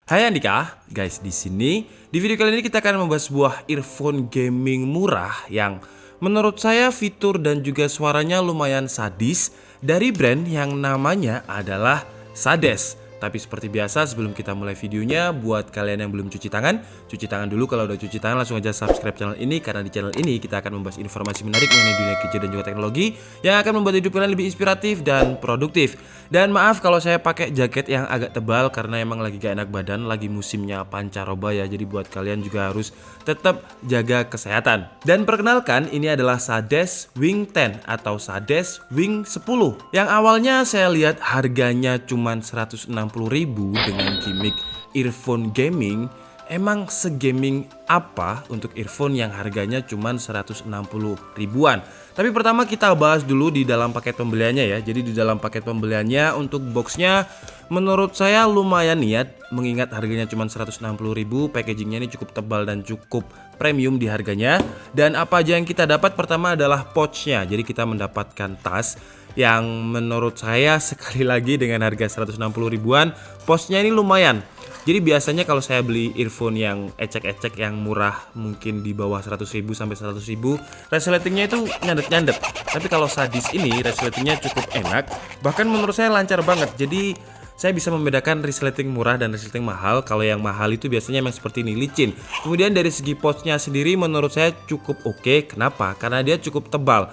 Hai Andika, guys di sini di video kali ini kita akan membahas sebuah earphone gaming murah yang menurut saya fitur dan juga suaranya lumayan sadis dari brand yang namanya adalah Sades. Tapi seperti biasa sebelum kita mulai videonya, buat kalian yang belum cuci tangan dulu. Kalau udah cuci tangan langsung aja subscribe channel ini, karena di channel ini kita akan membahas informasi menarik mengenai dunia gadget dan juga teknologi yang akan membuat hidup kalian lebih inspiratif dan produktif. Dan maaf kalau saya pakai jaket yang agak tebal karena emang lagi gak enak badan, lagi musimnya pancaroba ya. Jadi buat kalian juga harus tetap jaga kesehatan. Dan perkenalkan, ini adalah Sades Wing 10 atau Sades Wing 10 yang awalnya saya lihat harganya cuma 160.000 dengan gimmick earphone gaming. Emang segaming apa untuk earphone yang harganya cuma 160 ribuan? Tapi pertama kita bahas dulu di dalam paket pembeliannya ya. Jadi di dalam paket pembeliannya untuk boxnya menurut saya lumayan niat, mengingat harganya cuma 160 ribu. Packagingnya ini cukup tebal dan cukup premium di harganya. Dan apa aja yang kita dapat? Pertama adalah pouchnya. Jadi kita mendapatkan tas yang menurut saya sekali lagi dengan harga 160 ribuan, pouchnya ini lumayan. Jadi biasanya kalau saya beli earphone yang ecek-ecek yang murah, mungkin di bawah 100.000 sampai 100.000, resletingnya itu nyandet-nyandet. Tapi kalau Sadis ini resletingnya cukup enak, bahkan menurut saya lancar banget. Jadi saya bisa membedakan resleting murah dan resleting mahal. Kalau yang mahal itu biasanya memang seperti ini, licin. Kemudian dari segi pouchnya sendiri menurut saya cukup oke. Kenapa? Karena dia cukup tebal.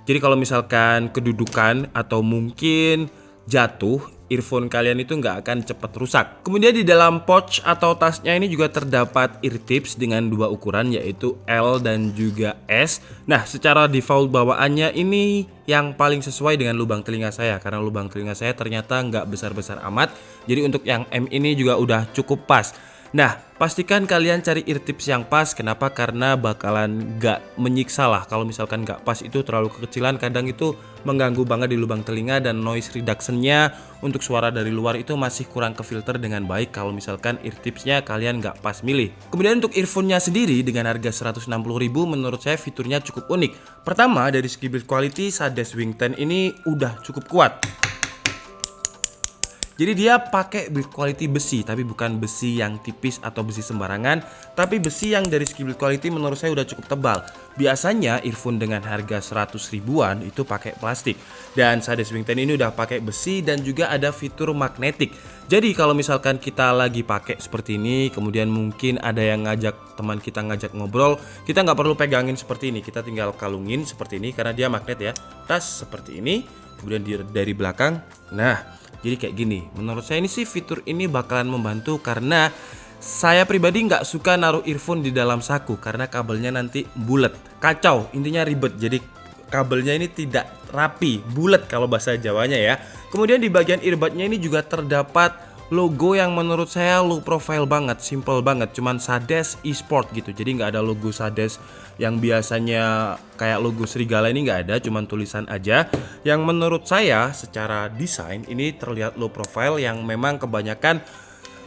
Jadi kalau misalkan kedudukan atau mungkin jatuh, earphone kalian itu nggak akan cepat rusak. Kemudian di dalam pouch atau tasnya ini juga terdapat ear tips dengan dua ukuran, yaitu L dan juga S. Nah, secara default bawaannya ini yang paling sesuai dengan lubang telinga saya, karena lubang telinga saya ternyata nggak besar-besar amat. Jadi untuk yang M ini juga udah cukup pas. Nah, pastikan kalian cari ear tips yang pas. Kenapa? Karena bakalan gak menyiksa lah. Kalau misalkan gak pas itu terlalu kekecilan, kadang itu mengganggu banget di lubang telinga. Dan noise reductionnya untuk suara dari luar itu masih kurang kefilter dengan baik kalau misalkan ear tipsnya kalian gak pas milih. Kemudian untuk earphone-nya sendiri dengan harga 160.000 menurut saya fiturnya cukup unik. Pertama, dari segi build quality, Sades Wing 10 ini udah cukup kuat. Jadi dia pakai build quality besi, tapi bukan besi yang tipis atau besi sembarangan, tapi besi yang dari segi build quality menurut saya udah cukup tebal. Biasanya earphone dengan harga 100 ribuan itu pakai plastik, dan Sades Wing 10 ini udah pakai besi dan juga ada fitur magnetik. Jadi kalau misalkan kita lagi pakai seperti ini, kemudian mungkin ada yang ngajak teman kita ngajak ngobrol, kita nggak perlu pegangin seperti ini, kita tinggal kalungin seperti ini karena dia magnet ya. Tas seperti ini, kemudian dari belakang, nah. Jadi kayak gini, menurut saya ini sih fitur ini bakalan membantu karena saya pribadi nggak suka naruh earphone di dalam saku karena kabelnya nanti bulat, kacau, intinya ribet. Jadi kabelnya ini tidak rapi, bulat kalau bahasa Jawanya ya. Kemudian di bagian earbudnya ini juga terdapat logo yang menurut saya low profile banget, simple banget, cuman Sades eSport gitu. Jadi nggak ada logo Sades yang biasanya kayak logo serigala, ini nggak ada, cuman tulisan aja. Yang menurut saya secara desain ini terlihat low profile, yang memang kebanyakan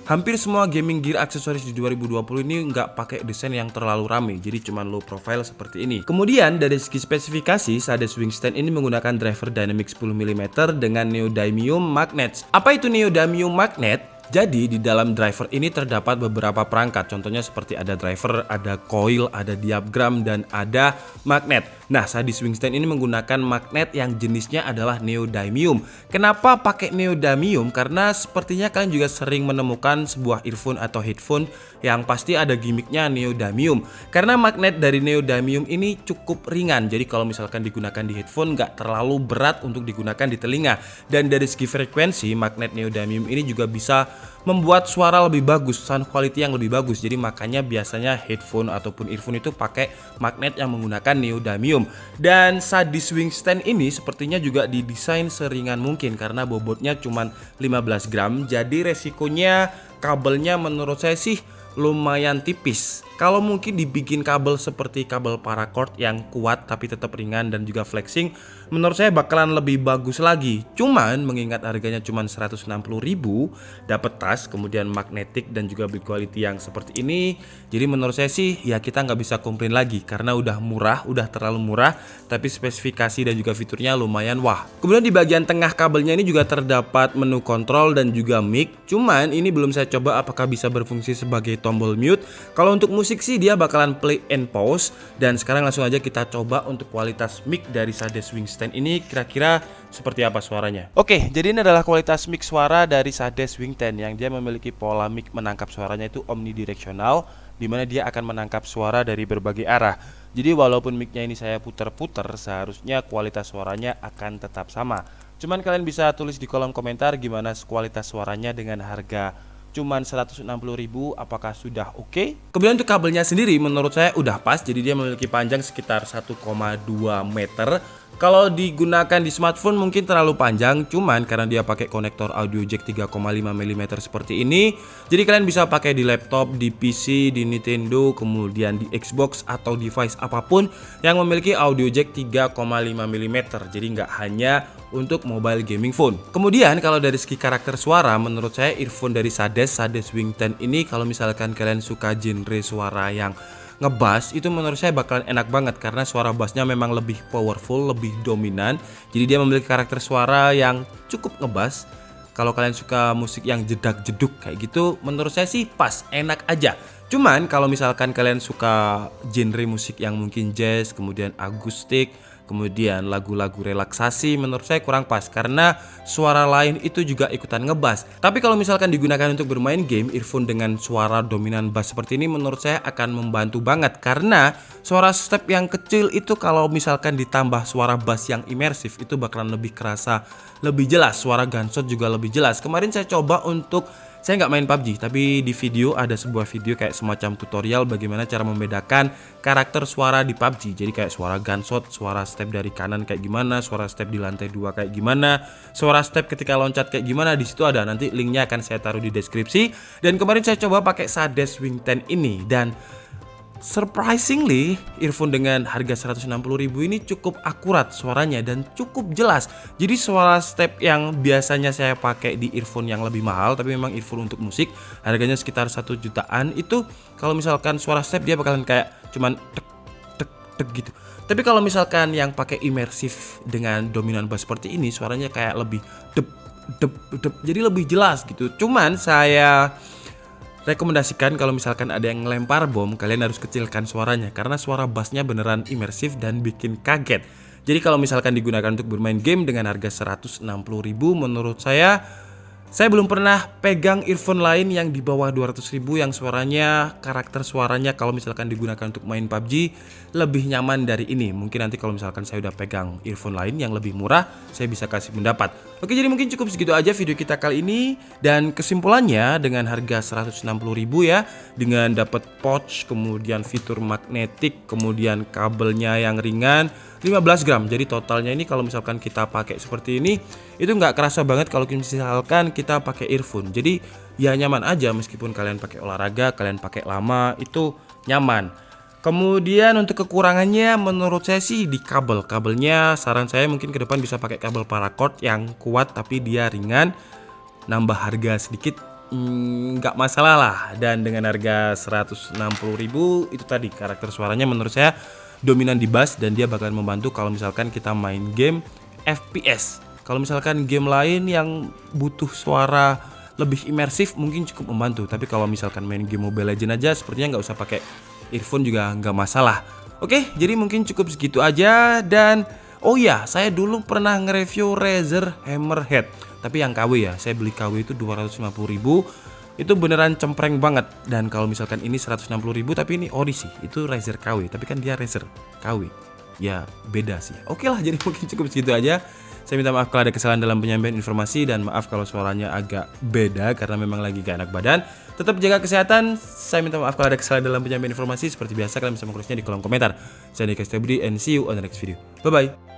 hampir semua gaming gear aksesoris di 2020 ini nggak pakai desain yang terlalu rame, jadi cuman low profile seperti ini. Kemudian dari segi spesifikasi, Sades Wing 10 ini menggunakan driver dynamic 10 mm dengan neodymium magnets. Apa itu neodymium magnet? Jadi di dalam driver ini terdapat beberapa perangkat, contohnya seperti ada driver, ada coil, ada diaphragm, dan ada magnet. Nah, Sades Wing 10 ini menggunakan magnet yang jenisnya adalah neodymium. Kenapa pakai neodymium? Karena sepertinya kalian juga sering menemukan sebuah earphone atau headphone yang pasti ada gimmicknya neodymium. Karena magnet dari neodymium ini cukup ringan, jadi kalau misalkan digunakan di headphone nggak terlalu berat untuk digunakan di telinga. Dan dari segi frekuensi, magnet neodymium ini juga bisa membuat suara lebih bagus, sound quality yang lebih bagus. Jadi makanya biasanya headphone ataupun earphone itu pakai magnet yang menggunakan neodymium. Dan Sades Wing 10 ini sepertinya juga didesain seringan mungkin karena bobotnya cuma 15 gram. Jadi resikonya kabelnya menurut saya sih lumayan tipis. Kalau mungkin dibikin kabel seperti kabel paracord yang kuat tapi tetap ringan dan juga flexing, menurut saya bakalan lebih bagus lagi. Cuman mengingat harganya cuma 160.000, dapat tas, kemudian magnetik dan juga build quality yang seperti ini. Jadi menurut saya sih ya kita nggak bisa komplain lagi karena udah murah, udah terlalu murah, tapi spesifikasi dan juga fiturnya lumayan wah. Kemudian di bagian tengah kabelnya ini juga terdapat menu kontrol dan juga mic. Cuman ini belum saya coba apakah bisa berfungsi sebagai tombol mute. Kalau untuk musik sih dia bakalan play and pause. Dan sekarang langsung aja kita coba untuk kualitas mic dari Sades Wing Stand ini kira-kira seperti apa suaranya. Oke, jadi ini adalah kualitas mic suara dari Sades Wing 10 yang dia memiliki pola mic menangkap suaranya itu omnidirectional, di mana dia akan menangkap suara dari berbagai arah. Jadi walaupun mic-nya ini saya puter-puter, seharusnya kualitas suaranya akan tetap sama. Cuman kalian bisa tulis di kolom komentar gimana kualitas suaranya dengan harga cuman 160.000, apakah sudah oke? Kemudian untuk kabelnya sendiri menurut saya udah pas, jadi dia memiliki panjang sekitar 1,2 meter. Kalau digunakan di smartphone mungkin terlalu panjang, cuman karena dia pakai konektor audio jack 3,5 mm seperti ini, jadi kalian bisa pakai di laptop, di PC, di Nintendo, kemudian di Xbox atau device apapun yang memiliki audio jack 3,5 mm. Jadi nggak hanya untuk mobile gaming phone. Kemudian kalau dari segi karakter suara, menurut saya earphone dari Sades Wing 10 ini kalau misalkan kalian suka genre suara yang ngebass, itu menurut saya bakalan enak banget karena suara bassnya memang lebih powerful, lebih dominan. Jadi dia memiliki karakter suara yang cukup ngebass. Kalau kalian suka musik yang jedak-jeduk kayak gitu, menurut saya sih pas, enak aja. Cuman kalau misalkan kalian suka genre musik yang mungkin jazz, kemudian akustik, kemudian lagu-lagu relaksasi, menurut saya kurang pas karena suara lain itu juga ikutan ngebass. Tapi kalau misalkan digunakan untuk bermain game, earphone dengan suara dominan bass seperti ini menurut saya akan membantu banget karena suara step yang kecil itu kalau misalkan ditambah suara bass yang imersif itu bakalan lebih kerasa, lebih jelas. Suara gunshot juga lebih jelas. Kemarin saya coba untuk, saya nggak main PUBG, tapi di video ada sebuah video kayak semacam tutorial bagaimana cara membedakan karakter suara di PUBG. Jadi kayak suara gunshot, suara step dari kanan kayak gimana, suara step di lantai 2 kayak gimana, suara step ketika loncat kayak gimana. Di situ ada, nanti linknya akan saya taruh di deskripsi. Dan kemarin saya coba pakai Sades Wing 10 ini dan surprisingly, earphone dengan harga 160.000 ini cukup akurat suaranya dan cukup jelas. Jadi suara step yang biasanya saya pakai di earphone yang lebih mahal, tapi memang earphone untuk musik harganya sekitar 1 jutaan, itu kalau misalkan suara step dia bakalan kayak cuman tek tek tek gitu. Tapi kalau misalkan yang pakai imersif dengan dominan bass seperti ini, suaranya kayak lebih dep dep dep, jadi lebih jelas gitu. Cuman saya rekomendasikan kalau misalkan ada yang ngelempar bom, kalian harus kecilkan suaranya karena suara bassnya beneran imersif dan bikin kaget. Jadi kalau misalkan digunakan untuk bermain game dengan harga 160.000, menurut saya belum pernah pegang earphone lain yang di bawah 200.000 yang suaranya, karakter suaranya kalau misalkan digunakan untuk main PUBG lebih nyaman dari ini. Mungkin nanti kalau misalkan saya udah pegang earphone lain yang lebih murah, saya bisa kasih pendapat. Oke, jadi mungkin cukup segitu aja video kita kali ini. Dan kesimpulannya dengan harga 160.000 ya, dengan dapat pouch, kemudian fitur magnetik, kemudian kabelnya yang ringan 15 gram. Jadi totalnya ini kalau misalkan kita pakai seperti ini, itu nggak kerasa banget kalau misalkan kita pakai earphone. Jadi ya nyaman aja meskipun kalian pakai olahraga, kalian pakai lama, itu nyaman. Kemudian untuk kekurangannya menurut saya sih di kabelnya, saran saya mungkin ke depan bisa pakai kabel paracord yang kuat tapi dia ringan. Nambah harga sedikit nggak masalah lah. Dan dengan harga 160.000 itu tadi karakter suaranya menurut saya dominan di bass dan dia bakalan membantu kalau misalkan kita main game FPS. Kalau misalkan game lain yang butuh suara lebih imersif mungkin cukup membantu. Tapi kalau misalkan main game Mobile Legends aja sepertinya nggak usah pakai earphone juga nggak masalah. Oke, jadi mungkin cukup segitu aja. Dan oh ya, saya dulu pernah nge-review Razer Hammerhead, tapi yang KW ya. Saya beli KW itu 250.000. Itu beneran cempreng banget. Dan kalau misalkan ini 160.000 tapi ini ori sih, itu Razer KW, tapi kan dia Razer KW, ya beda sih. Oke lah, jadi mungkin cukup segitu aja. Saya minta maaf kalau ada kesalahan dalam penyampaian informasi, dan maaf kalau suaranya agak beda karena memang lagi gak enak badan. Tetap jaga kesehatan. Saya minta maaf kalau ada kesalahan dalam penyampaian informasi. Seperti biasa kalian bisa mengurusnya di kolom komentar. Saya Dika Setiabudi and see you on the next video. Bye bye.